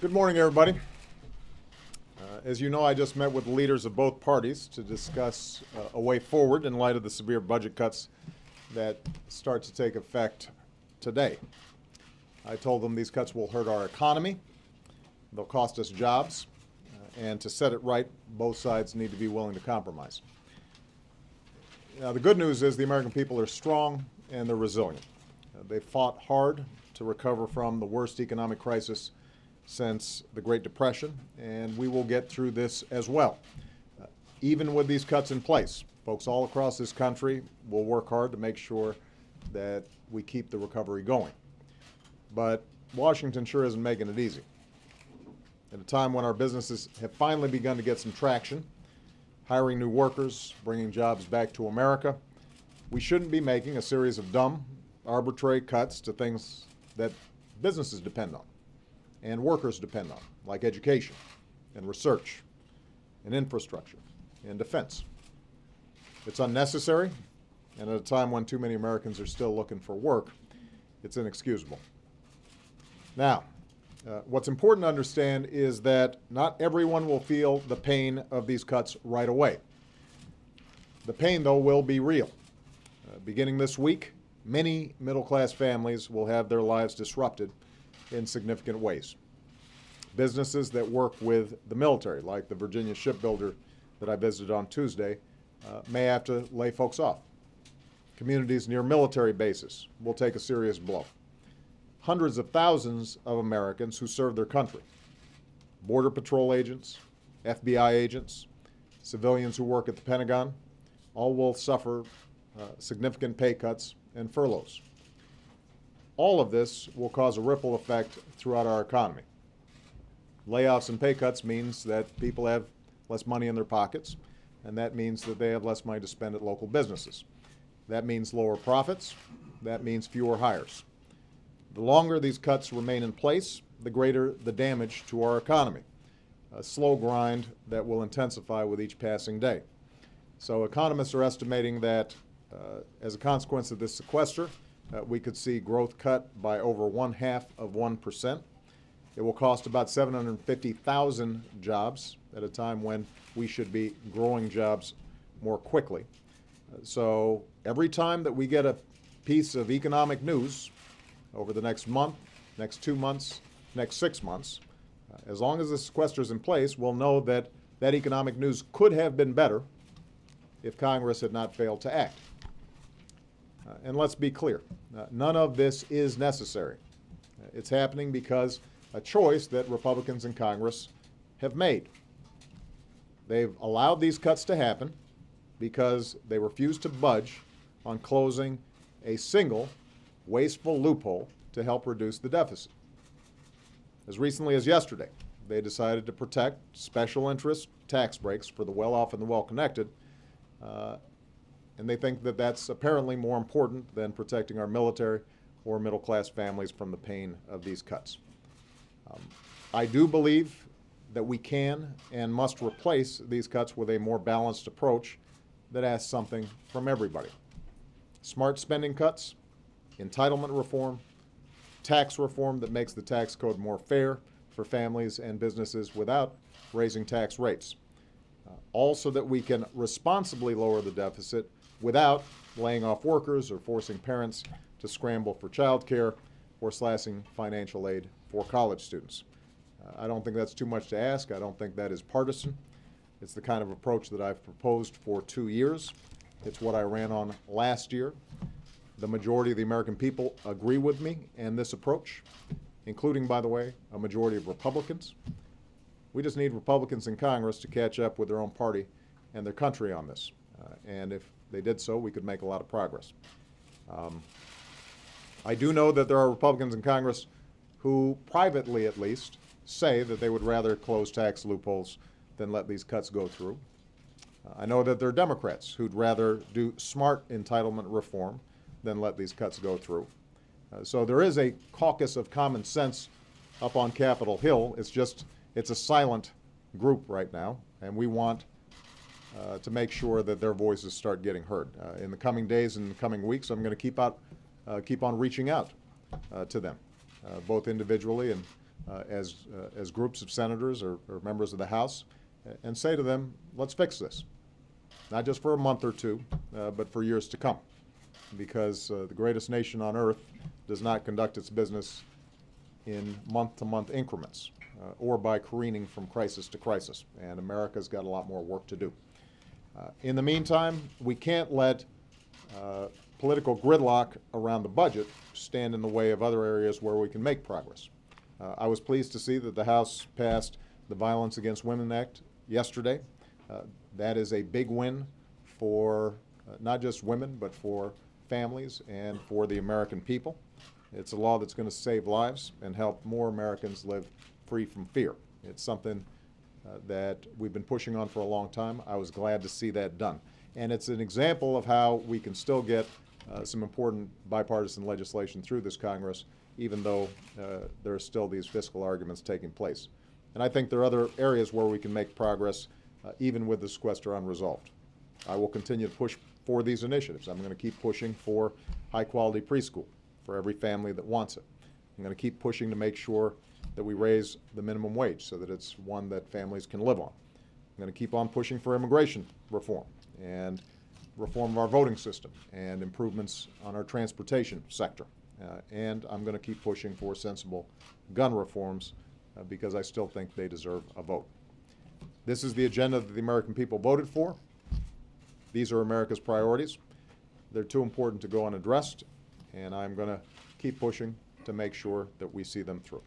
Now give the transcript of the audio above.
Good morning, everybody. As you know, I just met with the leaders of both parties to discuss a way forward in light of the severe budget cuts that start to take effect today. I told them these cuts will hurt our economy, they'll cost us jobs, and to set it right, both sides need to be willing to compromise. Now, the good news is the American people are strong and they're resilient. They've fought hard to recover from the worst economic crisis since the Great Depression, and we will get through this as well. Even with these cuts in place, folks all across this country will work hard to make sure that we keep the recovery going. But Washington sure isn't making it easy. At a time when our businesses have finally begun to get some traction, hiring new workers, bringing jobs back to America, we shouldn't be making a series of dumb, arbitrary cuts to things that businesses depend on and workers depend on, like education and research and infrastructure and defense. It's unnecessary, and at a time when too many Americans are still looking for work, it's inexcusable. Now, what's important to understand is that not everyone will feel the pain of these cuts right away. The pain, though, will be real. Beginning this week, many middle-class families will have their lives disrupted in significant ways. Businesses that work with the military, like the Virginia shipbuilder that I visited on Tuesday, may have to lay folks off. Communities near military bases will take a serious blow. Hundreds of thousands of Americans who serve their country, Border Patrol agents, FBI agents, civilians who work at the Pentagon, all will suffer significant pay cuts and furloughs. All of this will cause a ripple effect throughout our economy. Layoffs and pay cuts means that people have less money in their pockets, and that means that they have less money to spend at local businesses. That means lower profits. That means fewer hires. The longer these cuts remain in place, the greater the damage to our economy, a slow grind that will intensify with each passing day. So economists are estimating that as a consequence of this sequester, we could see growth cut by over 0.5%. It will cost about 750,000 jobs at a time when we should be growing jobs more quickly. So every time that we get a piece of economic news over the next month, next 2 months, next 6 months, as long as the sequester is in place, we'll know that that economic news could have been better if Congress had not failed to act. And let's be clear, none of this is necessary. It's happening because a choice that Republicans in Congress have made. They've allowed these cuts to happen because they refuse to budge on closing a single wasteful loophole to help reduce the deficit. As recently as yesterday, they decided to protect special interest tax breaks for the well-off and the well-connected, and they think that that's apparently more important than protecting our military or middle-class families from the pain of these cuts. I do believe that we can and must replace these cuts with a more balanced approach that asks something from everybody. Smart spending cuts, entitlement reform, tax reform that makes the tax code more fair for families and businesses without raising tax rates. All so that we can responsibly lower the deficit without laying off workers or forcing parents to scramble for child care or slashing financial aid for college students. I don't think that's too much to ask. I don't think that is partisan. It's the kind of approach that I've proposed for 2 years. It's what I ran on last year. The majority of the American people agree with me and this approach, including, by the way, a majority of Republicans. We just need Republicans in Congress to catch up with their own party and their country on this. And if they did so, we could make a lot of progress. I do know that there are Republicans in Congress who, privately at least, say that they would rather close tax loopholes than let these cuts go through. I know that there are Democrats who'd rather do smart entitlement reform than let these cuts go through. So there is a caucus of common sense up on Capitol Hill. It's a silent group right now, and we want to make sure that their voices start getting heard. In the coming days and the coming weeks, I'm going to keep on reaching out to them, both individually and as groups of senators or members of the House and say to them, let's fix this. Not just for a month or two, but for years to come. Because the greatest nation on earth does not conduct its business in month-to-month increments or by careening from crisis to crisis. And America's got a lot more work to do. In the meantime, we can't let political gridlock around the budget stand in the way of other areas where we can make progress. I was pleased to see that the House passed the Violence Against Women Act yesterday. That is a big win for not just women, but for families and for the American people. It's a law that's going to save lives and help more Americans live free from fear. It's something that we've been pushing on for a long time. I was glad to see that done. And it's an example of how we can still get some important bipartisan legislation through this Congress, even though there are still these fiscal arguments taking place. And I think there are other areas where we can make progress, even with the sequester unresolved. I will continue to push for these initiatives. I'm going to keep pushing for high-quality preschool for every family that wants it. I'm going to keep pushing to make sure that we raise the minimum wage so that it's one that families can live on. I'm going to keep on pushing for immigration reform and reform of our voting system and improvements on our transportation sector. And I'm going to keep pushing for sensible gun reforms because I still think they deserve a vote. This is the agenda that the American people voted for. These are America's priorities. They're too important to go unaddressed, and I'm going to keep pushing to make sure that we see them through.